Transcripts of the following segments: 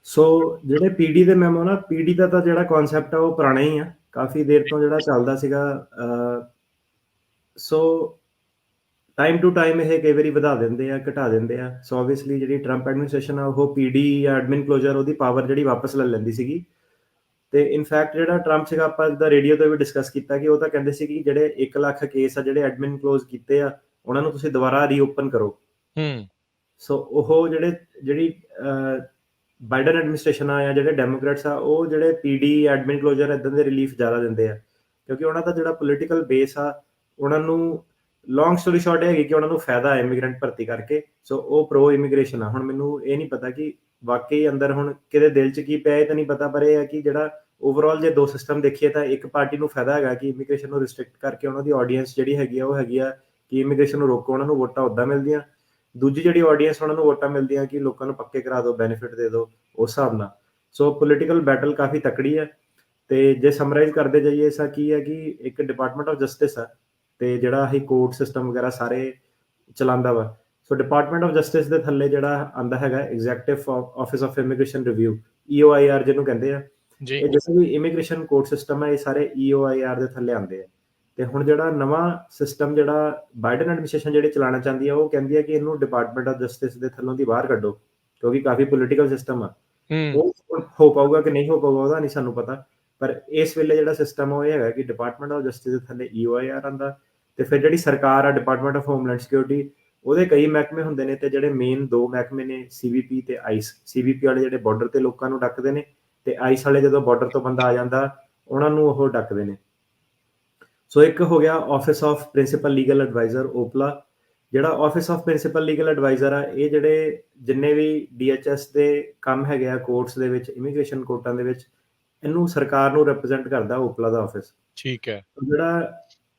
ਸੋ ਜਿਹੜੇ ਪੀਡੀ ਦੇ ਮੈਮੋ ਨਾ, ਪੀਡੀ ਦਾ ਤਾਂ ਜਿਹੜਾ ਕਨਸੈਪਟ ਆ ਉਹ ਪੁਰਾਣਾ ਹੀ ਆ, ਕਾਫੀ ਦੇਰ ਤੋਂ ਜਿਹੜਾ ਚੱਲਦਾ ਸੀਗਾ। ਸੋ ਟਾਈਮ ਟੂ ਟਾਈਮ ਇਹ ਕਈ ਵਾਰੀ ਵਧਾ ਦਿੰਦੇ ਆ, ਘਟਾ ਦਿੰਦੇ ਆ। ਸੋ ਆਬਵੀਅਸਲੀ ਜਿਹੜੀ ਟਰੰਪ ਐਡਮਿਨਿਸਟ੍ਰੇਸ਼ਨ ਆ ਉਹ ਪੀਡੀ ਜਾਂ ਐਡਮਿਨ ਕਲੋਜ਼ਰ ਉਹਦੀ ਪਾਵਰ ਜਿਹੜੀ ਵਾਪਸ ਲੈ ਲੈਂਦੀ ਸੀਗੀ। ਤੇ ਇਨਫੈਕਟ ਜਿਹੜਾ ਟਰੰਪ ਸੀਗਾ, ਆਪਾਂ ਜਿੱਦਾਂ ਰੇਡੀਓ ਤੇ ਵੀ ਡਿਸਕਸ ਕੀਤਾ ਕਿ ਉਹ ਤਾਂ ਕਹਿੰਦੇ ਸੀ ਕਿ ਜਿਹੜੇ 1 ਲੱਖ ਕੇਸ ਆ ਜਿਹੜੇ ਐਡਮਿਨ ਕਲੋਜ਼ ਕੀਤੇ ਆ, ਉਹਨਾਂ ਨੂੰ ਤੁਸੀਂ ਦੁਬਾਰਾ ਰੀਓਪਨ ਕਰੋ। ਸੋ ਉਹ ਜਿਹੜੀ ਬਾਈਡਨ ਐਡਮਿਨਿਸਟ੍ਰੇਸ਼ਨ ਆ ਜਾਂ ਜਿਹੜੇ ਡੈਮੋਕ੍ਰੇਟਸ ਆ, ਉਹ ਜਿਹੜੇ ਪੀਡੀ ਐਡਮਿਨ ਕਲੋਜ਼ਰ ਇਦਾਂ ਦੇ ਰਿਲੀਫ ਜ਼ਿਆਦਾ ਦਿੰਦੇ ਆ, ਕਿਉਂਕਿ ਉਹਨਾਂ ਦਾ ਜਿਹੜਾ ਪੋਲੀਟੀਕਲ ਬੇਸ ਆ, ਉਹਨਾਂ ਨੂੰ ਲੌਂਗ ਸਟੋਰੀ ਸ਼ਾਰਟ ਹੈਗੀ ਕਿ ਉਹਨਾਂ ਨੂੰ ਫਾਇਦਾ ਹੈ ਇਮੀਗ੍ਰੈਂਟ ਭਰਤੀ ਕਰਕੇ। ਸੋ ਉਹ ਪ੍ਰੋ ਇਮੀਗ੍ਰੇਸ਼ਨ ਆ। ਹੁਣ ਮੈਨੂੰ ਇਹ ਨਹੀਂ ਪਤਾ ਕਿ ਵਾਕਈ ਅੰਦਰ ਹੁਣ ਕਿਹਦੇ ਦਿਲ 'ਚ ਕੀ ਪਿਆ, ਇਹ ਤਾਂ ਨਹੀਂ ਪਤਾ, ਪਰ ਇਹ ਹੈ ਕਿ ਜਿਹੜਾ ਓਵਰਆਲ ਜੇ ਦੋ ਸਿਸਟਮ ਦੇਖੀਏ ਤਾਂ ਇੱਕ ਪਾਰਟੀ ਨੂੰ ਫਾਇਦਾ ਹੈਗਾ ਕਿ ਇਮੀਗ੍ਰੇਸ਼ਨ ਨੂੰ ਰਿਸਟ੍ਰਿਕਟ ਕਰਕੇ ਉਹਨਾਂ ਦੀ ਆਡੀਅנס ਜਿਹੜੀ ਹੈਗੀ ਆ ਉਹ ਹੈਗੀ ਆ ਕਿ ਇਮੀਗ੍ਰੇਸ਼ਨ ਨੂੰ ਰੋਕੋ, ਉਹਨਾਂ ਨੂੰ ਵੋਟਾਂ ਉੱਦਾਂ ਮਿਲਦੀਆਂ। ਦੂਜੀ ਜਿਹੜੀ ਆਡੀਅנס ਉਹਨਾਂ ਨੂੰ ਵੋਟਾਂ ਮਿਲਦੀਆਂ ਕਿ ਲੋਕਾਂ ਨੂੰ ਪੱਕੇ ਕਰਾ ਦਿਓ, ਬੈਨੀਫਿਟ ਦੇ ਦਿਓ, ਉਸ ਹਿਸਾਬ ਨਾਲ। ਸੋ ਪੋਲੀਟੀਕਲ ਬੈਟਲ ਕਾਫੀ ਤਕੜੀ ਹੈ। ਤੇ ਜੇ ਸਮਰਾਈਜ਼ ਕਰਦੇ ਜਾਈਏ ਤਾਂ ਕੀ ਹੈ ਕਿ ਇੱਕ ਡਿਪਾਰਟਮੈਂਟ ਆਫ ਜਸਟਿਸ ਆ, ਤੇ ਜਿਹੜਾ ਇਹ ਕੋਰਟ ਸਿਸਟਮ ਵਗੈਰਾ ਸਾਰੇ ਚਲਾਉਂਦਾ ਵਾ। ਸੋ ਡਿਪਾਰਟਮੈਂਟ ਆਫ ਜਸਟਿਸ ਦੇ ਥੱਲੇ ਜਿਹੜਾ ਆਉਂਦਾ ਹੈਗਾ executive office of immigration review, EOIR ਜਿਹਨੂੰ ਕਹਿੰਦੇ ਆ। ਇਹ ਜਿਵੇਂ ਵੀ ਇਮੀਗ੍ਰੇਸ਼ਨ ਕੋਰਟ ਸਿਸਟਮ ਹੈ, ਇਹ ਸਾਰੇ EOIR ਦੇ ਥੱਲੇ ਆਉਂਦੇ ਆ। ਤੇ ਹੁਣ ਜਿਹੜਾ ਨਵਾਂ ਸਿਸਟਮ ਜਿਹੜਾ ਬਾਈਡਨ ਐਡਮਿਨਿਸਟ੍ਰੇਸ਼ਨ ਜਿਹੜੀ ਚਲਾਉਣਾ ਚਾਹੁੰਦੀ ਆ, ਉਹ ਕਹਿੰਦੀ ਹੈ ਕਿ ਇਹਨੂੰ ਡਿਪਾਰਟਮੈਂਟ ਆਫ ਜਸਟਿਸ ਦੇ ਥੱਲੋਂ ਦੀ ਬਾਹਰ ਕੱਢੋ, ਕਿਉਂਕਿ ਕਾਫੀ ਪੋਲੀਟੀਕਲ ਸਿਸਟਮ ਆ। ਉਹ ਹੋ ਪਾਊਗਾ ਕਿ ਨਹੀਂ ਹੋ ਪਾਊਗਾ ਉਹਦਾ ਨਹੀਂ ਸਾਨੂੰ ਪਤਾ, ਪਰ ਇਸ ਵੇਲੇ ਜਿਹੜਾ ਸਿਸਟਮ ਉਹ ਇਹ ਹੈਗਾ ਕਿ ਡਿਪਾਰਟਮੈਂਟ ਆਫ ਜਸਟਿਸ ਦੇ ਥੱਲੇ EOIR ਆਉਂਦਾ। ਤੇ ਫਿਰ ਜਿਹੜੀ ਸਰਕਾਰ ਆ, ਡਿਪਾਰਟਮੈਂਟ ਆਫ ਹੋਮਲੈਂਡ ਸਿਕਿਉਰਿਟੀ, ਉਹਦੇ ਕਈ ਮਹਿਕਮੇ ਹੁੰਦੇ ਨੇ, ਤੇ ਜਿਹੜੇ ਮੇਨ ਦੋ ਮਹਿਕਮੇ ਨੇ CBP ਤੇ ICE। CBP ਵਾਲੇ ਜਿਹੜੇ ਬਾਰਡਰ ਤੇ ਲੋਕਾਂ ਨੂੰ ਡੱਕਦੇ ਨੇ, ਤੇ ICE ਵਾਲੇ ਜਦੋਂ ਬਾਰਡਰ ਤੋਂ ਬੰਦਾ ਆ ਜਾਂਦਾ ਉਹਨਾਂ ਨੂੰ ਉਹ ਡੱਕਦੇ ਨੇ। ਸੋ ਇੱਕ ਹੋ ਗਿਆ office of principal legal advisor, OPLA। ਜਿਹੜਾ office of principal legal advisor ਆ, ਇਹ ਜਿਹੜੇ ਜਿੰਨੇ ਵੀ DHS ਦੇ ਕੰਮ ਹੈਗੇ ਆ ਕੋਰਟਸ ਦੇ ਵਿੱਚ, ਇਮੀਗ੍ਰੇਸ਼ਨ ਕੋਰਟਾਂ ਦੇ ਵਿੱਚ, ਇਹਨੂੰ ਸਰਕਾਰ ਨੂੰ ਰਿਪਰੈਜ਼ੈਂਟ ਕਰਦਾ OPLA ਦਾ ਆਫਿਸ। ਠੀਕ ਹੈ। ਜਿਹੜਾ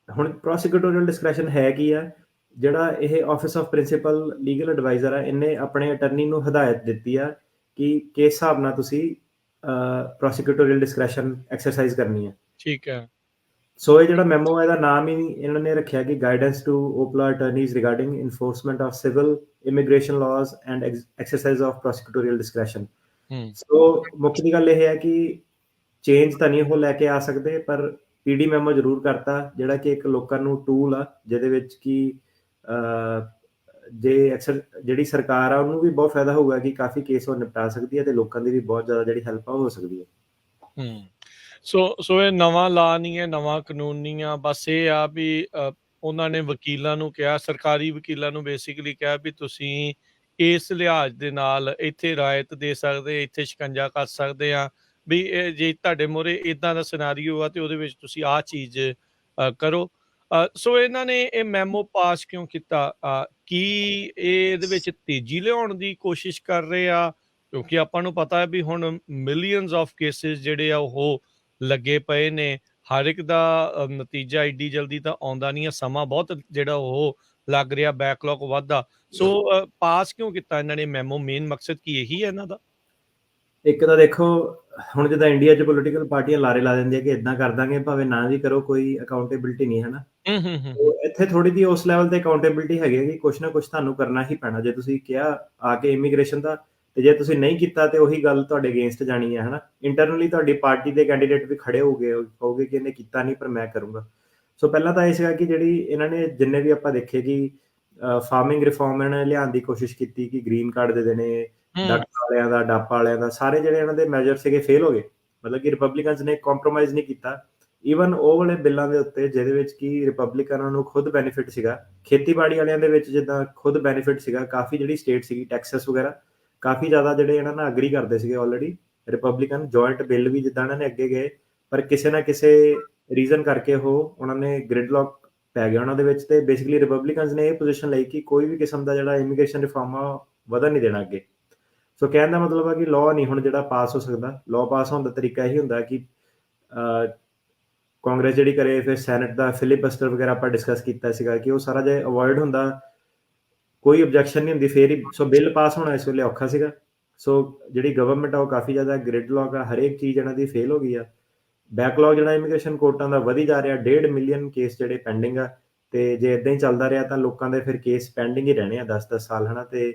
ਹੁਣ ਪ੍ਰੋਸੀਕਿਊਟੋਰੀਅਲ ਡਿਸਕ੍ਰੈਸ਼ਨ ਹੈ ਕੀ ਆ, ਜਿਹੜਾ ਇਹ office of principal legal advisor ਆ, ਇਹਨੇ ਆਪਣੇ ਅਟਰਨੀ ਨੂੰ ਹਦਾਇਤ ਦਿੱਤੀ ਆ ਕਿ ਕਿਸ ਹਿਸਾਬ ਨਾਲ ਤੁਸੀਂ ਪ੍ਰੋਸੀਕਿਊਟੋਰੀਅਲ ਡਿਸਕ੍ਰੈਸ਼ਨ ਐਕਸਰਸਾਈਜ਼ ਕਰਨੀ ਹੈ। ਠੀਕ ਹੈ। ਸੋ ਇਹ ਜਿਹੜਾ ਮੈਮੋ ਹੈ, ਇਹਦਾ ਨਾਮ ਹੀ ਇਹਨਾਂ ਨੇ ਰੱਖਿਆ ਕਿ guidance to OPLA attorneys regarding enforcement of civil immigration laws and exercise of prosecutorial discretion. So ਮੁੱਖ ਦੀ ਗੱਲ ਇਹ ਹੈ ਕਿ ਚੇਂਜ ਤਾਂ ਨਹੀਂ ਉਹ ਲੈ ਕੇ ਆ ਸਕਦੇ, ਪਰ ਪੀਡੀ ਮੈਮੋ ਜ਼ਰੂਰ ਕਰਤਾ, ਜਿਹੜਾ ਕਿ ਇੱਕ ਲੋਕਾਂ ਨੂੰ ਟੂਲ ਆ, ਜਿਹਦੇ ਵਿੱਚ ਕਿ ਜੇ ਜਿਹੜੀ ਸਰਕਾਰ ਆ ਉਹਨੂੰ ਵੀ ਬਹੁਤ ਫਾਇਦਾ ਹੋਊਗਾ ਕਿ ਕਾਫੀ ਕੇਸ ਉਹ ਨਿਪਟਾ ਸਕਦੀ ਹੈ, ਤੇ ਲੋਕਾਂ ਦੀ ਵੀ ਬਹੁਤ ਜ਼ਿਆਦਾ ਜਿਹੜੀ ਹੈਲਪ ਆ ਹੋ ਸਕਦੀ ਹੈ। ਸੋ ਇਹ ਨਵਾਂ ਲਾ ਨਹੀਂ ਹੈ, ਨਵਾਂ ਕਾਨੂੰਨ ਨਹੀਂ ਆ, ਬਸ ਇਹ ਆ ਵੀ ਉਹਨਾਂ ਨੇ ਵਕੀਲਾਂ ਨੂੰ ਕਿਹਾ, ਸਰਕਾਰੀ ਵਕੀਲਾਂ ਨੂੰ ਬੇਸਿਕਲੀ ਕਿਹਾ ਵੀ ਤੁਸੀਂ ਇਸ ਲਿਹਾਜ਼ ਦੇ ਨਾਲ ਇੱਥੇ ਰਾਇਤ ਦੇ ਸਕਦੇ, ਇੱਥੇ ਸ਼ਿਕੰਜਾ ਕਰ ਸਕਦੇ ਆ, ਵੀ ਜੇ ਤੁਹਾਡੇ ਮੂਹਰੇ ਇੱਦਾਂ ਦਾ ਸਿਨਾਰੀਓ ਆ ਤੇ ਉਹਦੇ ਵਿੱਚ ਤੁਸੀਂ ਆਹ ਚੀਜ਼ ਕਰੋ। ਸੋ ਇਹਨਾਂ ਨੇ ਇਹ ਮੈਮੋ ਪਾਸ ਕਿਉਂ ਕੀਤਾ? ਕੀ ਇਹਦੇ ਵਿੱਚ ਤੇਜ਼ੀ ਲਿਆਉਣ ਦੀ ਕੋਸ਼ਿਸ਼ ਕਰ ਰਹੇ ਆ? ਕਿਉਂਕਿ ਆਪਾਂ ਨੂੰ ਪਤਾ ਹੈ ਵੀ ਹੁਣ ਮਿਲੀਅਨਸ ਆਫ ਕੇਸਿਸ ਜਿਹੜੇ ਆ ਉਹ ਲੱਗੇ ਪਏ ਨੇ, ਹਰ ਇੱਕ ਦਾ ਨਤੀਜਾ ਏਡੀ ਜਲਦੀ ਤਾਂ ਆਉਂਦਾ ਨਹੀਂ ਹੈ, ਸਮਾਂ ਬਹੁਤ ਜਿਹੜਾ ਉਹ ਲੱਗ ਰਿਹਾ, ਬੈਕਲੌਗ ਵੱਧਦਾ। ਸੋ ਪਾਸ ਕਿਉਂ ਕੀਤਾ ਇਹਨਾਂ ਨੇ ਮੈਮੋ? ਮੇਨ ਮਕਸਦ ਕੀ ਇਹੀ ਹੈ ਇਹਨਾਂ ਦਾ? ਇੱਕ ਤਾਂ ਦੇਖੋ, ਹੁਣ ਜਿੱਦਾਂ ਇੰਡੀਆ 'ਚ ਪੋਲੀਟੀਕਲ ਪਾਰਟੀਆਂ ਲਾਰੇ ਲਾ ਦਿੰਦੀਆਂ ਕਿ ਇੱਦਾਂ ਕਰ ਦਾਂਗੇ, ਭਾਵੇਂ ਨਾ ਵੀ ਕਰੋ, ਕੋਈ ਅਕਾਊਂਟੇਬਿਲਿਟੀ ਨਹੀਂ ਹੈ ਨਾ। ਇੱਥੇ ਥੋੜੀ ਜਿਹੀ ਉਸ ਲੈਵਲ ਤੇ ਅਕਾਊਂਟੇਬਿਲਿਟੀ ਹੈਗੀ ਕਿ ਕੁਛ ਨਾ ਕੁਛ ਤੁਹਾਨੂੰ ਕਰਨਾ ਹੀ ਪੈਣਾ। ਜੇ ਤੁਸੀਂ ਕਿਹਾ ਆ ਕੇ ਇਮੀਗ੍ਰੇਸ਼ਨ ਦਾ, ਤੇ ਜੇ ਤੁਸੀਂ ਨਹੀਂ ਕੀਤਾ ਤੇ ਉਹੀ ਗੱਲ ਤੁਹਾਡੇ ਅਗੇਂਸਟ ਜਾਣੀ ਹੈ, ਹਨਾ। ਇੰਟਰਨਲੀ ਤੁਹਾਡੀ ਪਾਰਟੀ ਦੇ ਕੈਂਡੀਡੇਟ ਵੀ ਖੜੇ ਹੋਗੇ ਕਿ ਇਹਨੇ ਕੀਤਾ ਨਹੀਂ ਪਰ ਮੈਂ ਕਰੂੰਗਾ। ਸੋ ਪਹਿਲਾਂ ਤਾਂ ਇਹ ਸੀਗਾ ਕਿ ਜਿਹੜੀ ਇਹਨਾਂ ਨੇ ਜਿੰਨੇ ਵੀ ਆਪਾਂ ਦੇਖੇ ਕਿ ਫਾਰਮਿੰਗ ਰਿਫਾਰਮ ਇਹਨਾਂ ਨੇ ਲਿਆਉਣ ਦੀ ਕੋਸ਼ਿਸ਼ ਕੀਤੀ ਕਿ ਗ੍ਰੀਨ ਕਾਰਡ ਦੇ ਦੇਣੇ, ਡੱਕ ਵਾਲਿਆਂ ਦਾ, ਡਾਪਾ ਵਾਲਿਆਂ ਦਾ, ਸਾਰੇ ਜਿਹੜੇ ਇਹਨਾਂ ਦੇ ਮੈਜਰ ਸੀਗੇ ਫੇਲ ਹੋ ਗਏ। ਮਤਲਬ ਕਿ ਰਿਪਬਲਿਕਨਸ ਨੇ ਕੰਪਰੋਮਾਈਜ਼ ਨਹੀਂ ਕੀਤਾ। ਈਵਨ ਉਹ ਵਾਲੇ ਬਿੱਲਾਂ ਦੇ ਉੱਤੇ ਜਿਹਦੇ ਵਿੱਚ ਕਿ ਰਿਪਬਲਿਕਨਾਂ ਨੂੰ ਖੁਦ ਬੈਨੀਫਿਟ ਸੀਗਾ, ਖੇਤੀਬਾੜੀ ਵਾਲਿਆਂ ਦੇ ਵਿੱਚ ਜਿੱਦਾਂ ਖੁਦ ਬੈਨੀਫਿਟ ਸੀਗਾ, ਕਾਫੀ ਜਿਹੜੀ ਸਟੇਟ ਸੀਗੀ ਟੈਕਸਸ ਵਗੈਰਾ, ਕਾਫੀ ਜ਼ਿਆਦਾ ਜਿਹੜੇ ਇਹਨਾਂ ਨਾਲ ਅਗਰੀ ਕਰਦੇ ਸੀਗੇ ਆਲਰੇਡੀ ਰਿਪਬਲਿਕਨ। ਜੁਆਇੰਟ ਬਿੱਲ ਵੀ ਜਿੱਦਾਂ ਇਹਨਾਂ ਨੇ ਅੱਗੇ ਗਏ, ਪਰ ਕਿਸੇ ਨਾ ਕਿਸੇ ਰੀਜ਼ਨ ਕਰਕੇ ਉਹਨਾਂ ਨੇ ਗ੍ਰਿਡਲੌਕ ਪੈ ਗਿਆ ਉਹਨਾਂ ਦੇ ਵਿੱਚ, ਤੇ ਬੇਸਿਕਲੀ ਰਿਪਬਲਿਕਨਸ ਨੇ ਇਹ ਪੋਜੀਸ਼ਨ ਲਈ ਕਿ ਕੋਈ ਵੀ ਕਿਸਮ ਦਾ ਜਿਹੜਾ ਇਮੀਗ੍ਰੇਸ਼ਨ ਰਿਫਾਰਮ ਆ ਵਧਣ ਨਹੀਂ ਦੇਣਾ ਅੱਗੇ। ਸੋ ਕਹਿਣ ਦਾ ਮਤਲਬ ਹੈ ਕਿ ਲਾਅ ਨਹੀਂ ਹੁਣ ਜਿਹੜਾ ਪਾਸ ਹੋ ਸਕਦਾ। ਲਾਅ ਪਾਸ ਹੋਣ ਦਾ ਤਰੀਕਾ ਇਹੀ ਹੁੰਦਾ ਕਿ ਕਾਂਗਰਸ ਜਿਹੜੀ ਕਰੇ, ਫਿਰ ਸੈਨੇਟ ਦਾ ਫਿਲੀਬਸਟਰ ਵਗੈਰਾ ਆਪਾਂ ਡਿਸਕਸ ਕੀਤਾ ਸੀਗਾ ਕਿ ਉਹ ਸਾਰਾ ਜੇ ਅਵੋਇਡ ਹੁੰਦਾ, ਕੋਈ ਓਬਜੈਕਸ਼ਨ ਨਹੀਂ ਹੁੰਦੀ, ਫੇਰ ਹੀ। ਸੋ ਬਿੱਲ ਪਾਸ ਹੋਣਾ ਇਸ ਵੇਲੇ ਔਖਾ ਸੀਗਾ। ਸੋ ਜਿਹੜੀ ਗਵਰਨਮੈਂਟ ਆ ਉਹ ਕਾਫੀ ਜ਼ਿਆਦਾ ਗ੍ਰਿਡਲੌਕ ਆ, ਹਰੇਕ ਚੀਜ਼ ਇਹਨਾਂ ਦੀ ਫੇਲ ਹੋ ਗਈ ਆ। ਬੈਕਲੌਗ ਜਿਹੜਾ ਇਮੀਗ੍ਰੇਸ਼ਨ ਕੋਰਟਾਂ ਦਾ ਵਧੀ ਜਾ ਰਿਹਾ, 1.5 ਮਿਲੀਅਨ ਕੇਸ ਜਿਹੜੇ ਪੈਂਡਿੰਗ ਆ, ਤੇ ਜੇ ਇਦਾਂ ਹੀ ਚੱਲਦਾ ਰਿਹਾ ਤਾਂ ਲੋਕਾਂ ਦੇ ਫਿਰ ਕੇਸ ਪੈਂਡਿੰਗ ਹੀ ਰਹਿਣੇ ਆ 10-10 ਸਾਲ, ਹਨਾ। ਤੇ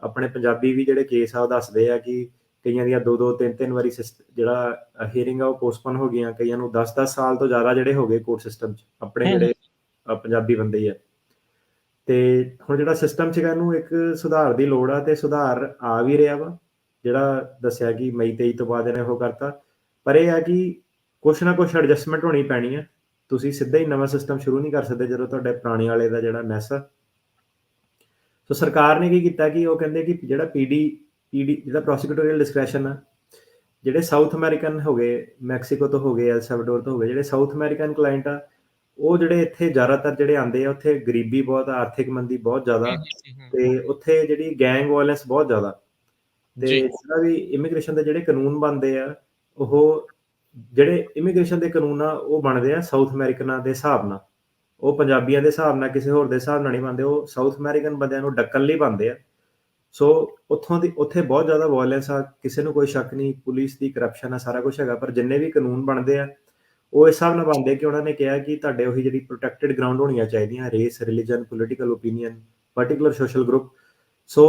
ਆਪਣੇ ਪੰਜਾਬੀ ਵੀ ਜਿਹੜੇ ਕੇਸ ਆ ਉਹ ਦੱਸਦੇ ਆ ਕਿ ਕਈਆਂ ਦੀਆਂ 2-2 3-3 ਵਾਰੀ ਜਿਹੜਾ ਹੀਅਰਿੰਗ ਆ ਉਹ ਪੋਸਟਪੋਨ ਹੋ ਗਈਆਂ, ਕਈਆਂ ਨੂੰ 10-10 ਸਾਲ ਤੋਂ ਜ਼ਿਆਦਾ ਜਿਹੜੇ ਹੋ ਗਏ ਕੋਰਟ ਸਿਸਟਮ 'ਚ ਆਪਣੇ ਜਿਹੜੇ ਪੰਜਾਬੀ ਬੰਦੇ ਹੀ ਆ। ਤੇ ਹੁਣ ਜਿਹੜਾ ਸਿਸਟਮ ਸੀਗਾ ਇਹਨੂੰ ਇੱਕ ਸੁਧਾਰ ਦੀ ਲੋੜ ਆ, ਤੇ ਸੁਧਾਰ ਆ ਵੀ ਰਿਹਾ ਵਾ, ਜਿਹੜਾ ਦੱਸਿਆ ਕਿ ਮਈ 23 ਤੋਂ ਬਾਅਦ ਇਹਨੇ ਉਹ ਕਰਤਾ। ਪਰ ਇਹ ਆ ਕਿ ਕੁਛ ਨਾ ਕੁਛ ਐਡਜਸਟਮੈਂਟ ਹੋਣੀ ਪੈਣੀ ਆ। ਤੁਸੀਂ ਸਿੱਧਾ ਹੀ ਨਵਾਂ ਸਿਸਟਮ ਸ਼ੁਰੂ ਨਹੀਂ ਕਰ ਸਕਦੇ ਜਦੋਂ ਤੁਹਾਡੇ ਪੁਰਾਣੇ ਵਾਲੇ ਦਾ ਜਿਹੜਾ ਮੈਸ ਆ। ਸੋ ਸਰਕਾਰ ਨੇ ਕੀ ਕੀਤਾ ਕਿ ਉਹ ਕਹਿੰਦੇ ਕਿ ਜਿਹੜਾ ਪੀਡੀ ਜਿਹੜਾ ਪ੍ਰੋਸੀਕਿਊਟੋਰੀਅਲ ਡਿਸਕ੍ਰੈਸ਼ਨ ਆ, ਜਿਹੜੇ ਸਾਊਥ ਅਮਰੀਕਨ ਹੋ ਗਏ, ਮੈਕਸੀਕੋ ਤੋਂ ਹੋ ਗਏ, ਐਲ ਸੈਲਵਾਡੋਰ ਤੋਂ ਹੋ ਗਏ, ਜਿਹੜੇ ਸਾਊਥ ਅਮਰੀਕਨ ਕਲਾਇੰਟ ਆ, ਉਹ ਜਿਹੜੇ ਇੱਥੇ ਜ਼ਿਆਦਾਤਰ ਜਿਹੜੇ ਆਉਂਦੇ ਆ, ਉੱਥੇ ਗਰੀਬੀ ਬਹੁਤ ਆ, ਆਰਥਿਕ ਮੰਦੀ ਬਹੁਤ ਜ਼ਿਆਦਾ, ਤੇ ਉੱਥੇ ਜਿਹੜੀ ਗੈਂਗ ਵਾਇਲੈਂਸ ਬਹੁਤ ਜ਼ਿਆਦਾ। ਤੇ ਜਿਹੜਾ ਵੀ ਇਮੀਗ੍ਰੇਸ਼ਨ ਦੇ ਜਿਹੜੇ ਕਾਨੂੰਨ ਬਣਦੇ ਆ, ਉਹ ਜਿਹੜੇ ਇਮੀਗ੍ਰੇਸ਼ਨ ਦੇ ਕਾਨੂੰਨ ਆ ਉਹ ਬਣਦੇ ਆ ਸਾਊਥ ਅਮਰੀਕਨਾਂ ਦੇ ਹਿਸਾਬ ਨਾਲ। ਉਹ ਪੰਜਾਬੀਆਂ ਦੇ ਹਿਸਾਬ ਨਾਲ, ਕਿਸੇ ਹੋਰ ਦੇ ਹਿਸਾਬ ਨਾਲ ਨਹੀਂ ਬਣਦੇ, ਉਹ ਸਾਊਥ ਅਮਰੀਕਨ ਬੰਦਿਆਂ ਨੂੰ ਡੱਕਣ ਲਈ ਬਣਦੇ ਆ। ਸੋ ਉੱਥੇ ਬਹੁਤ ਜ਼ਿਆਦਾ ਵਾਇਲੈਂਸ ਆ, ਕਿਸੇ ਨੂੰ ਕੋਈ ਸ਼ੱਕ ਨਹੀਂ, ਪੁਲਿਸ ਦੀ ਕਰਪਸ਼ਨ ਆ, ਸਾਰਾ ਕੁਛ ਹੈਗਾ। ਪਰ ਜਿੰਨੇ ਵੀ ਕਾਨੂੰਨ ਬਣਦੇ ਆ ਉਹ ਇਸ ਹਿਸਾਬ ਨਾਲ ਬਣਦੇ ਕਿ ਉਹਨਾਂ ਨੇ ਕਿਹਾ ਕਿ ਤੁਹਾਡੇ ਉਹੀ ਜਿਹੜੀ ਪ੍ਰੋਟੈਕਟਡ ਗਰਾਊਂਡ ਹੋਣੀਆਂ ਚਾਹੀਦੀਆਂ, race, religion, political opinion, particular social group. So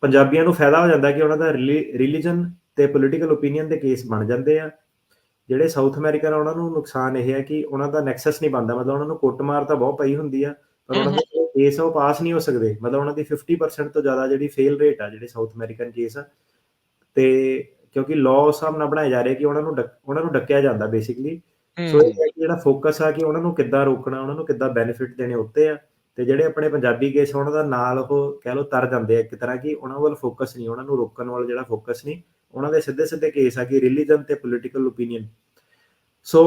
ਪੰਜਾਬੀਆਂ ਨੂੰ ਫਾਇਦਾ ਹੋ ਜਾਂਦਾ ਕਿ ਉਹਨਾਂ ਦਾ ਰਿਲੀਜਨ ਤੇ ਪੋਲੀਟੀਕਲ ਓਪੀਨੀਅਨ ਦੇ ਕੇਸ ਬਣ ਜਾਂਦੇ ਆ। ਜਿਹੜੇ ਸਾਊਥ ਅਮਰੀਕਨ ਆ ਉਹਨਾਂ ਨੂੰ ਨੁਕਸਾਨ ਇਹ ਹੈ ਕਿ ਉਹਨਾਂ ਦਾ ਨੈਕਸਸ ਨਹੀਂ ਬਣਦਾ, ਮਤਲਬ ਉਹਨਾਂ ਨੂੰ ਕੁੱਟਮਾਰ ਤਾਂ ਬਹੁਤ ਪਈ ਹੁੰਦੀ ਆ, ਪਰ ਉਹਨਾਂ ਦੇ ਕੇਸ ਉਹ ਪਾਸ ਨਹੀਂ ਹੋ ਸਕਦੇ। ਮਤਲਬ ਉਹਨਾਂ ਦੀ 50% ਤੋਂ ਜ਼ਿਆਦਾ ਜਿਹੜੀ ਫੇਲ ਰੇਟ ਆ ਜਿਹੜੇ ਸਾਊਥ ਅਮਰੀਕਨ ਕੇਸ ਆ। ਤੇ ਕਿਉਂਕਿ ਲਾਅ ਉਸ ਹਿਸਾਬ ਨਾਲ ਬਣਾਏ ਜਾ ਰਹੇ ਕਿ ਉਹਨਾਂ ਨੂੰ ਡੱਕਿਆ ਜਾਂਦਾ ਬੇਸਿਕਲੀ। ਸੋ ਇਹ ਜਿਹੜਾ ਫੋਕਸ ਆ ਕਿ ਉਹਨਾਂ ਨੂੰ ਕਿੱਦਾਂ ਰੋਕਣਾ, ਉਹਨਾਂ ਨੂੰ ਕਿੱਦਾਂ ਬੈਨੀਫਿਟ ਦੇਣੇ ਉੱਤੇ ਆ। ਤੇ ਜਿਹੜੇ ਆਪਣੇ ਪੰਜਾਬੀ ਕੇਸ ਉਹਨਾਂ ਦਾ ਨਾਲ ਉਹ ਕਹਿ ਲਓ ਤਰ ਜਾਂਦੇ ਆ ਇੱਕ ਤਰ੍ਹਾਂ, ਕਿ ਉਹਨਾਂ ਵੱਲ ਫੋਕਸ ਨਹੀਂ, ਉਹਨਾਂ ਨੂੰ ਰੋਕਣ ਵੱਲ ਜਿਹੜਾ ਫੋਕਸ ਨਹੀਂ, ਉਹਨਾਂ ਦੇ ਸਿੱਧੇ ਕੇਸ ਆ ਕਿ ਰਿਲੀਜਨ ਤੇ ਪੋਲੀਟੀਕਲ ਓਪੀਨੀਅਨ। ਸੋ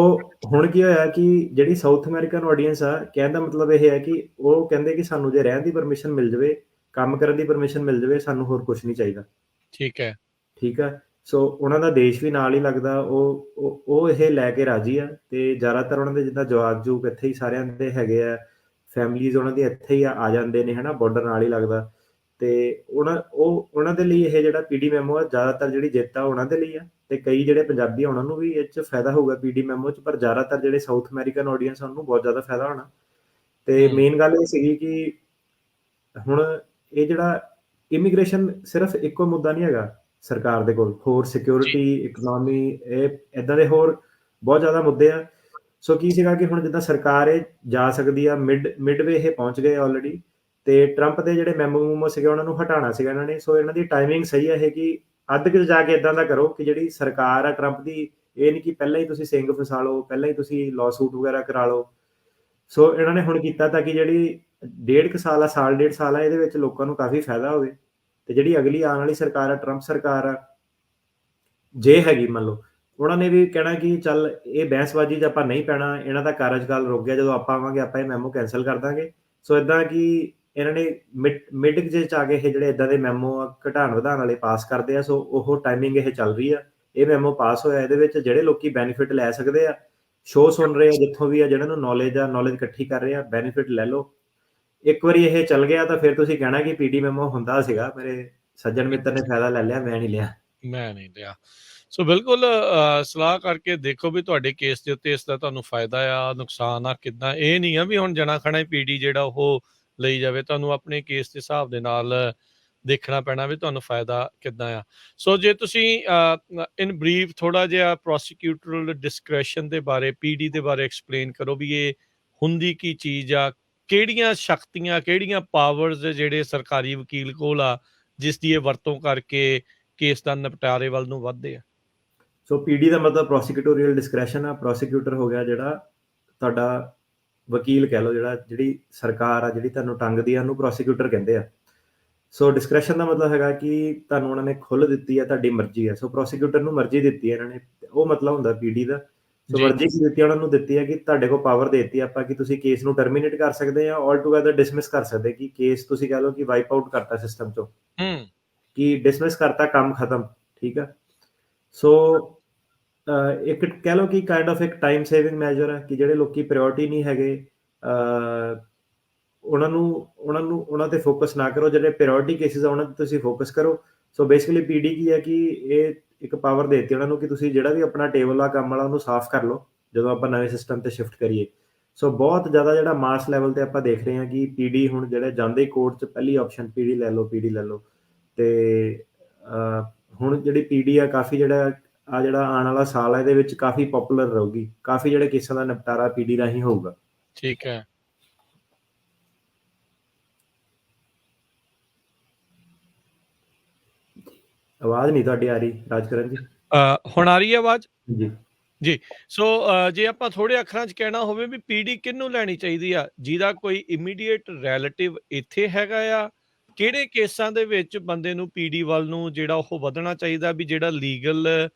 ਹੁਣ ਕੀ ਹੋਇਆ ਕਿ ਜਿਹੜੀ ਸਾਊਥ ਅਮਰੀਕਨ ਆਡੀਅנס ਆ, ਕਹਿਣ ਦਾ ਮਤਲਬ ਇਹ ਹੈ ਕਿ ਉਹ ਕਹਿੰਦੇ ਕਿ ਸਾਨੂੰ ਜੇ ਰਹਿਣ ਦੀ ਪਰਮਿਸ਼ਨ ਮਿਲ ਜਾਵੇ, ਕੰਮ ਕਰਨ ਦੀ ਪਰਮਿਸ਼ਨ ਮਿਲ ਜਾਵੇ, ਸਾਨੂੰ ਹੋਰ ਕੁਝ ਨਹੀਂ ਚਾਹੀਦਾ। ਠੀਕ ਆ। ਸੋ ਉਹਨਾਂ ਦਾ ਦੇਸ਼ ਵੀ ਨਾਲ ਹੀ ਲੱਗਦਾ, ਉਹ ਇਹ ਲੈ ਕੇ ਰਾਜੀ ਆ। ਤੇ ਜ਼ਿਆਦਾਤਰ ਉਹਨਾਂ ਦੇ ਜਿੱਦਾਂ ਜਵਾਕ ਇੱਥੇ ਹੀ ਸਾਰਿਆਂ ਦੇ ਹੈਗੇ ਆ, ਫੈਮਲੀਜ਼ ਉਹਨਾਂ ਦੀ ਇੱਥੇ ਹੀ ਆ ਜਾਂਦੇ ਨੇ, ਹਨਾ, ਬਾਰਡਰ ਨਾਲ ਹੀ ਲੱਗਦਾ। ਤੇ ਉਹਨਾਂ ਦੇ ਲਈ ਇਹ ਜਿਹੜਾ ਪੀਡੀ ਮੈਮੋ ਆ, ਜ਼ਿਆਦਾਤਰ ਜਿਹੜੀ ਜਿੱਤ ਆ ਉਹਨਾਂ ਦੇ ਲਈ ਆ। ਤੇ ਕਈ ਜਿਹੜੇ ਪੰਜਾਬੀ ਆ ਉਹਨਾਂ ਨੂੰ ਵੀ ਇਹ 'ਚ ਫਾਇਦਾ ਹੋਊਗਾ ਪੀਡੀ ਮੈਮੋ 'ਚ, ਪਰ ਜ਼ਿਆਦਾਤਰ ਜਿਹੜੇ ਸਾਊਥ ਅਮਰੀਕਨ ਆਡੀਅנס ਆ ਉਹਨੂੰ ਬਹੁਤ ਜ਼ਿਆਦਾ ਫਾਇਦਾ ਹੋਣਾ। ਤੇ ਮੇਨ ਗੱਲ ਇਹ ਸੀਗੀ ਕਿ ਹੁਣ ਇਹ ਜਿਹੜਾ ਇਮੀਗ੍ਰੇਸ਼ਨ ਸਿਰਫ ਇੱਕੋ ਮੁੱਦਾ ਨਹੀਂ ਹੈਗਾ ਸਰਕਾਰ ਦੇ ਕੋਲ, ਹੋਰ ਸਿਕਿਉਰਿਟੀ, ਇਕਨੋਮੀ, ਇਹ ਇੱਦਾਂ ਦੇ ਹੋਰ ਬਹੁਤ ਜ਼ਿਆਦਾ ਮੁੱਦੇ ਆ। ਸੋ ਕੀ ਸੀਗਾ ਕਿ ਹੁਣ ਜਿੱਦਾਂ ਸਰਕਾਰ ਇਹ ਜਾ ਸਕਦੀ ਆ, ਮਿਡਵੇ ਇਹ ਪਹੁੰਚ ਗਏ ਆਲਰੇਡੀ, ਤੇ ਟਰੰਪ ਦੇ ਜਿਹੜੇ ਮੈਮੋ ਸੀਗੇ ਉਹਨਾਂ ਨੂੰ ਹਟਾਉਣਾ ਸੀਗਾ ਇਹਨਾਂ ਨੇ। ਸੋ ਇਹਨਾਂ ਦੀ ਟਾਈਮਿੰਗ ਸਹੀ ਹੈ ਇਹ ਕਿ ਅੱਧ ਕੁ ਜਾ ਕੇ ਇਦਾਂ ਦਾ ਕਰੋ ਕਿ ਜਿਹੜੀ ਸਰਕਾਰ ਆ ਟਰੰਪ ਦੀ, ਇਹ ਨਹੀਂ ਕਿ ਪਹਿਲਾਂ ਹੀ ਤੁਸੀਂ ਸਿੰਘ ਫਸਾ ਲਓ, ਪਹਿਲਾਂ ਹੀ ਤੁਸੀਂ ਲਾਅ ਸੂਟ ਵਗੈਰਾ ਕਰਾ ਲਓ। ਸੋ ਇਹਨਾਂ ਨੇ ਹੁਣ ਕੀਤਾ ਤਾਂ ਕਿ ਜਿਹੜੀ 1.5 ਸਾਲ ਆ, ਸਾਲ 1.5 ਸਾਲ ਆ, ਇਹਦੇ ਵਿੱਚ ਲੋਕਾਂ ਨੂੰ ਕਾਫੀ ਫਾਇਦਾ ਹੋਵੇ। ਤੇ ਜਿਹੜੀ ਅਗਲੀ ਆਉਣ ਵਾਲੀ ਸਰਕਾਰ ਆ, ਟਰੰਪ ਸਰਕਾਰ ਆ, ਜੇ ਹੈਗੀ ਮੰਨ ਲਓ, ਉਹਨਾਂ ਨੇ ਵੀ ਕਹਿਣਾ ਕਿ ਚੱਲ ਇਹ ਬਹਿਸਬਾਜ਼ੀ 'ਚ ਆਪਾਂ ਨਹੀਂ ਪੈਣਾ, ਇਹਨਾਂ ਦਾ ਕਾਰਜਕਾਲ ਰੁਕ ਗਿਆ, ਜਦੋਂ ਆਪਾਂ ਆਵਾਂਗੇ ਆਪਾਂ ਇਹ ਮੈਮੋ ਕੈਂਸਲ ਕਰ ਦਾਂਗੇ। ਸੋ ਇਦਾਂ ਕਿ ਇਹਨਾਂ ਨੇ ਮਿਡ ਜੇ 'ਚ ਆ ਕੇ ਇਹ ਜਿਹੜੇ ਇਦਾਂ ਦੇ ਮੈਮੋ ਘਟਾਉਣ ਵਧਾਉਣ ਵਾਲੇ ਪਾਸ ਕਰਦੇ ਆ। ਸੋ ਉਹ ਟਾਈਮਿੰਗ ਇਹ ਚੱਲ ਰਹੀ ਆ, ਇਹ ਮੈਮੋ ਪਾਸ ਹੋਇਆ, ਇਹਦੇ ਵਿੱਚ ਜਿਹੜੇ ਲੋਕੀ ਬੈਨੀਫਿਟ ਲੈ ਸਕਦੇ ਆ, ਸ਼ੋਅ ਸੁਣ ਰਹੇ ਆ ਜਿੱਥੋਂ ਵੀ ਆ, ਜਿਹਨਾਂ ਨੂੰ ਨੌਲੇਜ ਇਕੱਠੀ ਕਰ ਰਹੇ ਆ, ਬੈਨੀਫਿਟ ਲੈ ਲਓ। ਇੱਕ ਵਾਰੀ ਇਹ ਚੱਲ ਗਿਆ ਤਾਂ ਫਿਰ ਤੁਸੀਂ ਕਹਿਣਾ ਕਿ ਪੀਡੀ ਮੈਮੋ ਹੁੰਦਾ ਸੀਗਾ, ਮੇਰੇ ਸੱਜਣ ਮਿੱਤਰ ਨੇ ਫਾਇਦਾ ਲੈ ਲਿਆ, ਮੈਂ ਨਹੀਂ ਲਿਆ। ਸੋ ਬਿਲਕੁਲ ਸਲਾਹ ਕਰਕੇ ਦੇਖੋ ਵੀ ਤੁਹਾਡੇ ਕੇਸ ਦੇ ਉੱਤੇ ਇਸ ਦਾ ਤੁਹਾਨੂੰ ਫਾਇਦਾ ਆ, ਨੁਕਸਾਨ ਆ ਕਿੱਦਾਂ। ਇਹ ਨਹੀਂ ਆ ਵੀ ਹੁਣ ਜਣਾ ਖਣਾ ਪੀਡੀ ਜਿਹੜਾ ਉਹ ਲਈ ਜਾਵੇ, ਤੁਹਾਨੂੰ ਆਪਣੇ ਕੇਸ ਦੇ ਹਿਸਾਬ ਦੇ ਨਾਲ ਦੇਖਣਾ ਪੈਣਾ ਵੀ ਤੁਹਾਨੂੰ ਫਾਇਦਾ ਕਿੱਦਾਂ ਆ। ਸੋ ਜੇ ਤੁਸੀਂ ਇਨ ਬਰੀਫ ਥੋੜਾ ਜਿਹਾ ਪ੍ਰੋਸੀਕਿਊਟਰਲ ਡਿਸਕ੍ਰੈਸ਼ਨ ਦੇ ਬਾਰੇ, ਪੀਡੀ ਦੇ ਬਾਰੇ ਐਕਸਪਲੇਨ ਕਰੋ ਵੀ ਇਹ ਹੁੰਦੀ ਕੀ ਚੀਜ਼ ਆ, ਕਿਹੜੀਆਂ ਸ਼ਕਤੀਆਂ, ਕਿਹੜੀਆਂ ਪਾਵਰਸ ਜਿਹੜੇ ਸਰਕਾਰੀ ਵਕੀਲ ਕੋਲ ਆ, ਜਿਸ ਦੀ ਇਹ ਵਰਤੋਂ ਕਰਕੇ ਕੇਸ ਦਾ ਨਿਪਟਾਰੇ ਵੱਲ ਨੂੰ ਵੱਧਦੇ ਆ। ਸੋ ਪੀਡੀ ਦਾ ਮਤਲਬ ਪ੍ਰੋਸੀਕਿਊਟੋਰੀਅਲ ਡਿਸਕ੍ਰੈਸ਼ਨ ਆ। ਪ੍ਰੋਸੀਕਿਊਟਰ ਹੋ ਗਿਆ ਜਿਹੜਾ ਤੁਹਾਡਾ ਵਕੀਲ ਕਹਿ ਲਓ, ਜਿਹੜੀ ਸਰਕਾਰ ਆ ਜਿਹੜੀ ਤੁਹਾਨੂੰ ਟੰਗਦੀ ਆ, ਉਹਨੂੰ ਪ੍ਰੋਸੀਕਿਊਟਰ ਕਹਿੰਦੇ ਆ। ਸੋ ਡਿਸਕ੍ਰੈਸ਼ਨ ਦਾ ਮਤਲਬ ਹੈਗਾ ਕਿ ਤੁਹਾਨੂੰ ਉਹਨਾਂ ਨੇ ਖੁੱਲ੍ਹ ਦਿੱਤੀ ਆ, ਤੁਹਾਡੀ ਮਰਜ਼ੀ ਆ। ਸੋ ਪ੍ਰੋਸੀਕਿਊਟਰ ਨੂੰ ਮਰਜ਼ੀ ਦਿੱਤੀ ਹੈ ਇਹਨਾਂ ਨੇ, ਉਹ ਮਤਲਬ ਹੁੰਦਾ ਪੀਡੀ ਦਾ। ਸੋ ਮਰਜ਼ੀ ਕੀ ਦਿੱਤੀ ਉਹਨਾਂ ਨੂੰ ਦਿੱਤੀ ਹੈ ਕਿ ਤੁਹਾਡੇ ਕੋਲ ਪਾਵਰ ਦੇ ਦਿੱਤੀ ਆਪਾਂ ਕਿ ਤੁਸੀਂ ਕੇਸ ਨੂੰ ਟਰਮੀਨੇਟ ਕਰ ਸਕਦੇ ਆ, ਆਲ ਟੂਗੈਦਰ ਡਿਸਮਿਸ ਕਰ ਸਕਦੇ, ਕਿ ਕੇਸ ਤੁਸੀਂ ਕਹਿ ਲਓ ਕਿ ਵਾਈਪ ਆਊਟ ਕਰਤਾ ਸਿਸਟਮ ਚੋਂ, ਕਿ ਡਿਸਮਿਸ ਕਰਤਾ, ਕੰਮ ਖਤਮ। ਠੀਕ ਆ। ਸੋ ਇੱਕ ਕਹਿ ਲਓ ਕਿ ਕਾਈਂਡ ਆਫ ਇੱਕ ਟਾਈਮ ਸੇਵਿੰਗ ਮੈਜਰ ਹੈ ਕਿ ਜਿਹੜੇ ਲੋਕੀ ਪ੍ਰਾਇੋਰਟੀ ਨਹੀਂ ਹੈਗੇ, ਉਹਨਾਂ ਤੇ ਫੋਕਸ ਨਾ ਕਰੋ, ਜਿਹੜੇ ਪ੍ਰਾਇੋਰਟੀ ਕੇਸਿਸ ਆ ਉਹਨਾਂ ਤੇ ਤੁਸੀਂ ਫੋਕਸ ਕਰੋ। ਸੋ ਬੇਸਿਕਲੀ ਪੀਡੀ ਕੀ ਹੈ ਕਿ ਇਹ ਇੱਕ ਪਾਵਰ ਦੇ ਦਿੱਤੀ ਉਹਨਾਂ ਨੂੰ ਕਿ ਤੁਸੀਂ ਜਿਹੜਾ ਵੀ ਆਪਣਾ ਟੇਬਲ ਆ ਕੰਮ ਵਾਲਾ ਉਹਨੂੰ ਸਾਫ਼ ਕਰ ਲਓ ਜਦੋਂ ਆਪਾਂ ਨਵੇਂ ਸਿਸਟਮ ਤੇ ਸ਼ਿਫਟ ਕਰੀਏ। ਸੋ ਬਹੁਤ ਜ਼ਿਆਦਾ ਜਿਹੜਾ ਮਾਸ ਲੈਵਲ ਤੇ ਆਪਾਂ ਦੇਖ ਰਹੇ ਹਾਂ ਕਿ ਪੀਡੀ ਹੁਣ ਜਿਹੜੇ ਜਾਂਦੇ ਕੋਰਟ 'ਚ ਪਹਿਲੀ ਆਪਸ਼ਨ ਪੀਡੀ ਲੈ ਲਓ। ਤੇ ਹੁਣ ਜਿਹੜੀ ਪੀਡੀ ਆ ਕਾਫੀ ਜਿਹੜਾ ਆਉਣ ਵਾਲਾ ਸਾਲ ਹੈ ਇਹਦੇ ਵਿੱਚ ਕਾਫੀ ਪਪੂਲਰ ਰਹੂਗੀ, ਕਾਫੀ ਜਿਹੜੇ ਕੇਸਾਂ ਦਾ ਨਿਪਟਾਰਾ ਪੀਡੀ ਰਾਹੀਂ ਹੋਊਗਾ। ਠੀਕ ਹੈ। ਆਵਾਜ਼ ਨਹੀਂ ਤੁਹਾਡੀ ਆ ਰਹੀ ਰਾਜਕਰਨ ਜੀ। ਹੁਣ ਆ ਰਹੀ ਹੈ ਆਵਾਜ਼ ਜੀ ਜੀ। ਸੋ ਜੇ ਆਪਾਂ ਥੋੜੇ ਅੱਖਰਾਂ 'ਚ ਕਹਿਣਾ ਹੋਵੇ ਵੀ ਪੀਡੀ ਕਿਹਨੂੰ ਲੈਣੀ ਚਾਹੀਦੀ ਆ, ਜਿਹਦਾ ਕੋਈ ਇਮੀਡੀਏਟ ਰਿਲੇਟਿਵ ਇੱਥੇ ਹੈਗਾ ਆ, ਕਿਹੜੇ ਕੇਸਾਂ ਦੇ ਵਿੱਚ ਬੰਦੇ ਨੂੰ ਪੀਡੀ ਵੱਲ ਨੂੰ ਜਿਹੜਾ ਉਹ ਵਧਣਾ ਚਾਹੀਦਾ, ਵੀ ਜਿਹੜਾ ਲੀਗਲ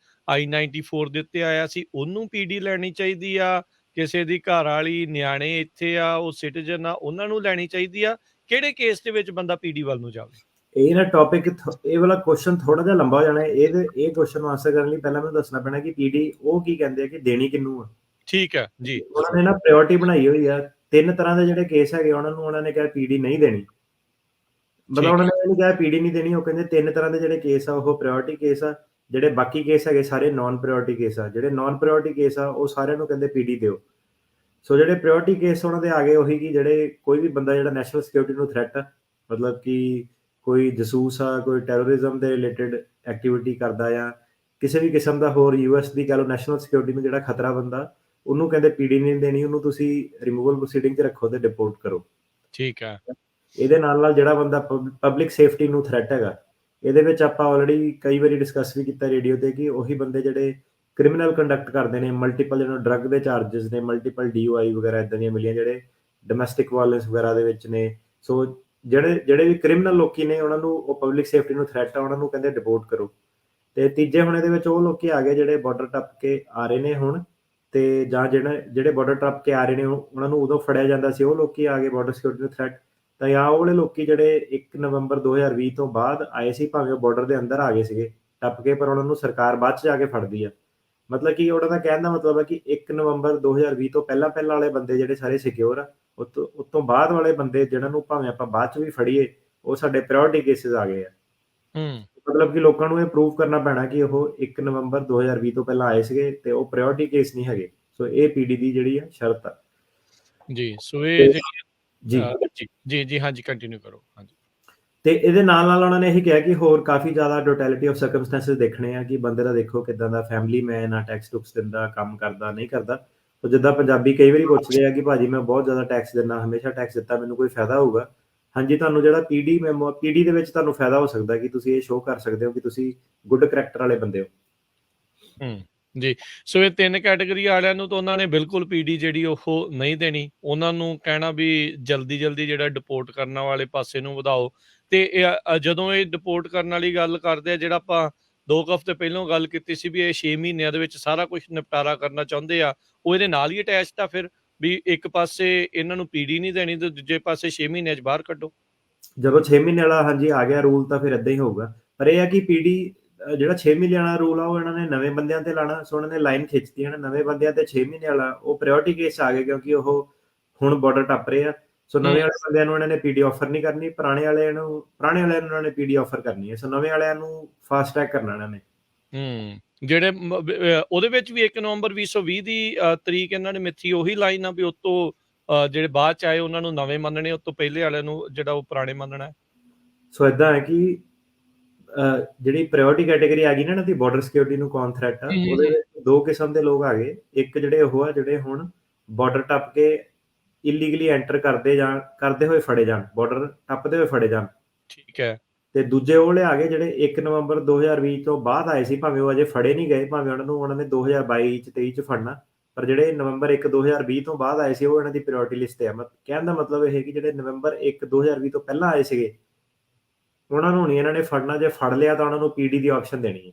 I-94 ਦੇ ਉੱਤੇ ਆਇਆ ਸੀ ਉਹਨੂੰ ਪੀਡੀ ਲੈਣੀ ਚਾਹੀਦੀ ਆ, ਕਿਸੇ ਦੀ ਘਰ ਵਾਲੀ ਨਿਆਣੇ ਇੱਥੇ ਆ ਉਹ ਸਿਟੀਜ਼ਨ ਆ ਉਹਨਾਂ ਨੂੰ ਲੈਣੀ ਚਾਹੀਦੀ ਆ, ਕਿਹੜੇ ਕੇਸ ਦੇ ਵਿੱਚ ਬੰਦਾ ਪੀਡੀ ਵੱਲ ਨੂੰ ਜਾਵੇ? ਇਹ ਨਾ ਟੌਪਿਕ, ਇਹ ਵਾਲਾ ਕੁਐਸਚਨ ਥੋੜਾ ਜਿਹਾ ਲੰਬਾ ਹੋ ਜਾਣਾ ਹੈ। ਇਹ ਕੁਐਸਚਨ ਨੂੰ ਆਨਸਰ ਕਰਨ ਲਈ ਪਹਿਲਾਂ ਮੈਨੂੰ ਦੱਸਣਾ ਪੈਣਾ ਕਿ ਪੀਡੀ ਉਹ ਕੀ ਕਹਿੰਦੇ ਆ, ਕਿ ਦੇਣੀ ਕਿਹਨੂੰ ਆ। ਠੀਕ ਹੈ ਜੀ। ਉਹਨਾਂ ਨੇ ਨਾ ਪ੍ਰਾਇੋਰਟੀ ਬਣਾਈ ਹੋਈ ਆ, 3 ਤਰ੍ਹਾਂ ਦੇ ਜਿਹੜੇ ਕੇਸ ਹੈਗੇ ਉਹਨਾਂ ਨੇ ਕਿਹਾ ਪੀਡੀ ਨਹੀਂ ਦੇਣੀ, ਮਤਲਬ ਉਹਨਾਂ ਨੇ ਇਹ ਨਹੀਂ ਕਿਹਾ ਪੀਡੀ ਨਹੀਂ ਦੇਣੀ, ਉਹ ਕਹਿੰਦੇ 3 ਤਰ੍ਹਾਂ ਦੇ ਜਿਹੜੇ ਕੇਸ ਆ ਉਹ ਪ੍ਰਾਇੋਰਟੀ ਕੇਸ ਆ, ਜਿਹੜੇ ਬਾਕੀ ਕੇਸ ਹੈਗੇ ਸਾਰੇ ਨਾਨ ਪ੍ਰਾਇੋਰਟੀ ਕੇਸ ਆ। ਜਿਹੜੇ ਨਾਨ ਪ੍ਰਾਇੋਰਟੀ ਕੇਸ ਆ ਉਹ ਸਾਰਿਆਂ ਨੂੰ ਕਹਿੰਦੇ ਪੀਡੀ ਦਿਓ। ਸੋ ਜਿਹੜੇ ਪ੍ਰਾਇੋਰਟੀ ਕੇਸ ਉਹਨਾਂ ਦੇ ਆ ਗਏ ਉਹੀ ਕਿ ਜਿਹੜੇ ਕੋਈ ਵੀ ਬੰਦਾ ਜਿਹੜਾ ਨੈਸ਼ਨਲ ਸਿਕਿਉਰਿਟੀ ਨੂੰ ਥ੍ਰੈਟ ਆ, ਮਤਲਬ ਕਿ ਕੋਈ ਜਸੂਸ ਆ, ਕੋਈ ਟੈਰੋਰਿਜ਼ਮ ਦੇ ਰਿਲੇਟਡ ਐਕਟੀਵਿਟੀ ਕਰਦਾ ਜਾਂ ਕਿਸੇ ਵੀ ਕਿਸਮ ਦਾ ਹੋਰ US ਦੀ ਕਹਿ ਲਓ ਨੈਸ਼ਨਲ ਸਿਕਿਉਰਿਟੀ ਨੂੰ ਜਿਹੜਾ ਖਤਰਾ ਬੰਦਾ, ਉਹਨੂੰ ਕਹਿੰਦੇ ਪੀਡੀ ਨਹੀਂ ਦੇਣੀ, ਉਹਨੂੰ ਤੁਸੀਂ ਰਿਮੂਵਲ ਪ੍ਰੋਸੀਡਿੰਗ 'ਚ ਰੱਖੋ ਤੇ ਡਿਪੋਰਟ ਕਰੋ। ਠੀਕ ਹੈ। ਇਹਦੇ ਨਾਲ ਜਿਹੜਾ ਬੰਦਾ ਪਬਲਿਕ ਸੇਫਟੀ ਨੂੰ ਥ੍ਰੈਟ ਹੈਗਾ, ਇਹਦੇ ਵਿੱਚ ਆਪਾਂ ਆਲਰੇਡੀ ਕਈ ਵਾਰੀ ਡਿਸਕਸ ਵੀ ਕੀਤਾ ਰੇਡੀਓ ਤੇ ਕਿ ਉਹੀ ਬੰਦੇ ਜਿਹੜੇ ਕ੍ਰਿਮੀਨਲ ਕੰਡਕਟ ਕਰਦੇ ਨੇ, ਮਲਟੀਪਲ ਜਿਹਨਾਂ ਡਰੱਗ ਦੇ ਚਾਰजेस ਨੇ, ਮਲਟੀਪਲ DUI ਵਗੈਰਾ ਇਦਾਂ ਦੀਆਂ ਮਿਲੀਆਂ, ਜਿਹੜੇ ਡੋਮੈਸਟਿਕ ਵਾਇਲੈਂਸ ਵਗੈਰਾ ਦੇ ਵਿੱਚ ਨੇ। ਸੋ ਜਿਹੜੇ ਵੀ ਕ੍ਰਿਮੀਨਲ ਲੋਕੀ ਨੇ ਉਹਨਾਂ ਨੂੰ ਉਹ ਪਬਲਿਕ ਸੇਫਟੀ ਨੂੰ ਥ੍ਰੈਟ ਆ, ਉਹਨਾਂ ਨੂੰ ਕਹਿੰਦੇ ਡਿਪੋਰਟ ਕਰੋ। ਤੇ ਤੀਜੇ ਹੁਣ ਇਹਦੇ ਵਿੱਚ ਉਹ ਲੋਕੀ ਆ ਗਏ ਜਿਹੜੇ ਬਾਰਡਰ ਟੱਪ ਕੇ ਆ ਰਹੇ ਨੇ ਹੁਣ, ਤੇ ਜਾਂ ਜਿਹੜੇ ਬਾਰਡਰ ਟੱਪ ਕੇ ਆ ਰਹੇ ਨੇ ਉਹਨਾਂ ਨੂੰ ਉਦੋਂ ਫੜਿਆ ਜਾਂਦਾ ਸੀ, ਉਹ ਲੋਕੀ ਆ ਗਏ ਬਾਰਡਰ ਸਿਕਿਉਰਿਟੀ ਨੂੰ ਥ੍ਰੈਟ। ਤਾਂ ਜਾਂ ਉਹ ਵਾਲੇ ਲੋਕੀ ਜਿਹੜੇ 1 ਨਵੰਬਰ 2020 ਤੋਂ ਬਾਅਦ ਆਏ ਸੀ, ਭਾਵੇਂ ਉਹ ਬਾਰਡਰ ਦੇ ਅੰਦਰ ਆ ਗਏ ਸੀਗੇ ਟੱਪ ਕੇ, ਪਰ ਉਹਨਾਂ ਨੂੰ ਸਰਕਾਰ ਬਾਅਦ 'ਚ ਜਾ ਕੇ ਫੜਦੀ ਆ। ਮਤਲਬ ਕਿ ਉਹਨਾਂ ਦਾ ਕਹਿਣ ਦਾ ਮਤਲਬ ਹੈ ਕਿ 1 ਨਵੰਬਰ 2020 ਤੋਂ ਪਹਿਲਾਂ ਵਾਲੇ ਬੰਦੇ ਜਿਹੜੇ ਸਾਰੇ ਸਿਕਿਉਰ ਆ, ਉਸ ਤੋਂ ਬਾਅਦ ਵਾਲੇ ਬੰਦੇ ਜਿਹਨਾਂ ਨੂੰ ਭਾਵੇਂ ਆਪਾਂ ਬਾਅਦ 'ਚ ਵੀ ਫੜੀਏ, ਉਹ ਸਾਡੇ ਪ੍ਰਾਇੋਰਟੀ ਕੇਸਿਸ ਆ ਗਏ ਆ। ਮਤਲਬ ਕਿ ਲੋਕਾਂ ਨੂੰ ਇਹ ਪ੍ਰੂਵ ਕਰਨਾ ਪੈਣਾ ਕਿ ਉਹ 1 ਨਵੰਬਰ 2020 ਤੋਂ ਪਹਿਲਾਂ ਆਏ ਸੀਗੇ ਤੇ ਉਹ ਪ੍ਰਾਇੋਰਟੀ ਕੇਸ ਨਹੀਂ ਹੈਗੇ। ਸੋ ਇਹ ਪੀਡੀ ਦੀ ਜਿਹੜੀ ਆ ਸ਼ਰਤ ਆ ਜੀ। ਸੋ ਇਹ ਜੀ ਜੀ ਜੀ ਹਾਂਜੀ ਕੰਟੀਨਿਊ ਕਰੋ। ਹਾਂਜੀ। ਤੇ ਇਹਦੇ ਨਾਲ ਉਹਨਾਂ ਨੇ ਇਹੀ ਕਿਹਾ ਕਿ ਹੋਰ ਕਾਫੀ ਜ਼ਿਆਦਾ ਟੋਟੈਲਿਟੀ ਆਫ ਸਰਕਮਸਟੈਂਸਸ ਦੇਖਣੇ ਆ, ਕਿ ਬੰਦੇ ਦਾ ਦੇਖੋ ਕਿਦਾਂ ਦਾ ਫੈਮਿਲੀ ਮੈਨ ਆ, ਟੈਕਸ ਟੁਕਸ ਦਿੰਦਾ, ਕੰਮ ਕਰਦਾ ਨਹੀਂ ਕਰਦਾ। ਸੋ ਜਿੱਦਾਂ ਪੰਜਾਬੀ ਕਈ ਵਾਰੀ ਪੁੱਛਦੇ ਆ ਕਿ ਭਾਜੀ ਮੈਂ ਬਹੁਤ ਜ਼ਿਆਦਾ ਟੈਕਸ ਦਿੰਦਾ, ਹਮੇਸ਼ਾ ਟੈਕਸ ਦਿੱਤਾ, ਮੈਨੂੰ ਕੋਈ ਫਾਇਦਾ ਹੋਊਗਾ? ਹਾਂਜੀ, ਤੁਹਾਨੂੰ ਜਿਹੜਾ ਪੀਡੀ ਦੇ ਵਿੱਚ ਤੁਹਾਨੂੰ ਫਾਇਦਾ ਹੋ ਸਕਦਾ ਕਿ ਤੁਸੀਂ ਇਹ ਸ਼ੋਅ ਕਰ ਸਕਦੇ ਹੋ ਕਿ ਤੁਸੀਂ ਗੁੱਡ ਕਰੈਕਟਰ ਵਾਲੇ ਬੰਦੇ ਹੋ। ਜੀ। ਸੋ ਇਹ 3 ਕੈਟਾਗਰੀ ਵਾਲਿਆਂ ਨੂੰ ਤਾਂ ਉਹਨਾਂ ਨੇ ਬਿਲਕੁਲ ਪੀਡੀ ਜਿਹੜੀ ਉਹ ਨਹੀਂ ਦੇਣੀ, ਉਹਨਾਂ ਨੂੰ ਕਹਿਣਾ ਵੀ ਜਲਦੀ ਜਿਹੜਾ ਡਿਪੋਰਟ ਕਰਨ ਵਾਲੇ ਪਾਸੇ ਨੂੰ ਵਧਾਓ। ਤੇ ਜਦੋਂ ਇਹ ਡਿਪੋਰਟ ਕਰਨ ਵਾਲੀ ਗੱਲ ਕਰਦੇ ਆ, ਜਿਹੜਾ ਆਪਾਂ 2 ਹਫ਼ਤੇ ਪਹਿਲਾਂ ਗੱਲ ਕੀਤੀ ਸੀ ਵੀ ਇਹ 6 ਮਹੀਨਿਆਂ ਦੇ ਵਿੱਚ ਸਾਰਾ ਕੁਝ ਨਿਪਟਾਰਾ ਕਰਨਾ ਚਾਹੁੰਦੇ ਆ, ਉਹ ਇਹਦੇ ਨਾਲ ਹੀ ਅਟੈਚਡ ਆ ਫਿਰ, ਵੀ ਇੱਕ ਪਾਸੇ ਇਹਨਾਂ ਨੂੰ ਪੀਡੀ ਨਹੀਂ ਦੇਣੀ ਤੇ ਦੂਜੇ ਪਾਸੇ 6 ਮਹੀਨਿਆਂ 'ਚ ਬਾਹਰ ਕੱਢੋ। ਜਦੋਂ 6 ਮਹੀਨੇ ਵਾਲਾ ਹਾਂਜੀ ਆ ਗਿਆ ਰੂਲ ਤਾਂ ਫਿਰ ਏਦਾਂ ਹੀ ਹੋਊਗਾ। ਪਰ ਇਹ ਆ ਕਿ ਪੀਡੀ ਜਿਹੜਾ 6 ਮਹੀਨੇ ਵਾਲਾ ਰੂਲ ਆ ਉਹ ਇਹਨਾਂ ਨੇ ਨਵੇਂ ਬੰਦਿਆਂ ਤੇ ਲਾਣਾ। ਸੋ ਉਹਨਾਂ ਨੇ ਲਾਈਨ ਖਿੱਚਤੀ ਹੈ, ਨਵੇਂ ਬੰਦਿਆਂ ਤੇ 6 ਮਹੀਨੇ ਵਾਲਾ ਉਹ ਪ੍ਰਾਇੋਰਟੀ ਕੇਸ ਆ ਗਏ, ਕਿਉਂਕਿ ਉਹ ਹੁਣ ਬਾਰਡਰ ਟੱਪ ਰਹੇ ਆ। ਸੋ ਨਵੇਂ ਵਾਲੇ ਬੰਦਿਆਂ ਨੂੰ ਇਹਨਾਂ ਨੇ ਪੀਡੀ ਆਫਰ ਨਹੀਂ ਕਰਨੀ, ਪੁਰਾਣੇ ਵਾਲਿਆਂ ਨੂੰ ਉਹਨਾਂ ਨੇ ਪੀਡੀ ਆਫਰ ਕਰਨੀ ਹੈ। ਸੋ ਨਵੇਂ ਵਾਲਿਆਂ ਨੂੰ ਫਾਸਟ ਟਰੈਕ ਕਰਨਾ ਇਹਨਾਂ ਨੇ। ਜਿਹੜੇ ਉਹਦੇ ਵਿੱਚ ਵੀ 1 ਨਵੰਬਰ 2020 ਦੀ ਤਰੀਕ ਇਹਨਾਂ ਨੇ ਮਿੱਥੀ, ਉਹੀ ਲਾਈਨ ਆ ਵੀ ਉਤੋਂ ਜਿਹੜੇ ਬਾਅਦ 'ਚ ਆਏ ਉਹਨਾਂ ਨੂੰ ਨਵੇਂ ਮੰਨਣੇ, ਉਤੋਂ ਪਹਿਲੇ ਵਾਲਿਆਂ ਨੂੰ ਜਿਹੜਾ ਉਹ ਪੁਰਾਣੇ ਮੰਨਣਾ। ਸੋ ਏਦਾਂ ਹੈ ਕਿ ਜਿਹੜੀ ਪ੍ਰਾਇੋਰਟੀ ਕੈਟਾਗਰੀ ਆ ਗਈ ਨਾ ਇਹਨਾਂ ਦੀ ਬਾਰਡਰ ਸਿਕਿਉਰਿਟੀ ਨੂੰ ਕੌਣ ਥ੍ਰੈਟ ਆ, ਉਹਦੇ ਵਿੱਚ 2 ਕਿਸਮ ਦੇ ਲੋਕ ਆ ਗਏ। ਇੱਕ ਜਿਹੜੇ ਉਹ ਆ ਜਿਹੜੇ ਹੁਣ ਬਾਰਡਰ ਟੱਪ ਕੇ ਇਲੀਗਲੀ ਐਂਟਰ ਕਰਦੇ ਹੋਏ ਫੜੇ ਜਾਣ, ਬਾਰਡਰ ਟੱਪਦੇ ਹੋਏ ਫੜੇ ਜਾਣ। ਠੀਕ ਹੈ। ਤੇ ਦੂਜੇ ਉਹ ਆ ਗਏ ਜਿਹੜੇ 1 ਨਵੰਬਰ 2020 ਤੋਂ ਬਾਅਦ ਆਏ ਸੀ, ਭਾਵੇਂ ਉਹ ਅਜੇ ਫੜੇ ਨਹੀਂ ਗਏ, ਭਾਵੇਂ ਉਹਨਾਂ ਨੇ 2022 ਚ 23 ਚ ਫੜਨਾ, ਪਰ ਜਿਹੜੇ ਨਵੰਬਰ 1 2020 ਤੋਂ ਬਾਅਦ ਆਏ ਸੀ ਉਹ ਇਹਨਾਂ ਦੀ ਪ੍ਰਾਇੋਰਟੀ ਲਿਸਟ ਤੇ ਆ। ਕਹਿਣ ਦਾ ਮਤਲਬ ਇਹ ਕਿ ਜਿਹੜੇ ਨਵੰਬਰ 1 2020 ਤੋਂ ਪਹਿਲਾਂ ਆਏ ਸੀਗੇ ਉਹਨਾਂ ਨੂੰ ਨਹੀਂ ਇਹਨਾਂ ਨੇ ਫੜਨਾ, ਜੇ ਫੜ ਲਿਆ ਤਾਂ ਉਹਨਾਂ ਨੂੰ ਪੀਡੀ ਦੀ ਆਪਸ਼ਨ ਦੇਣੀ ਹੈ।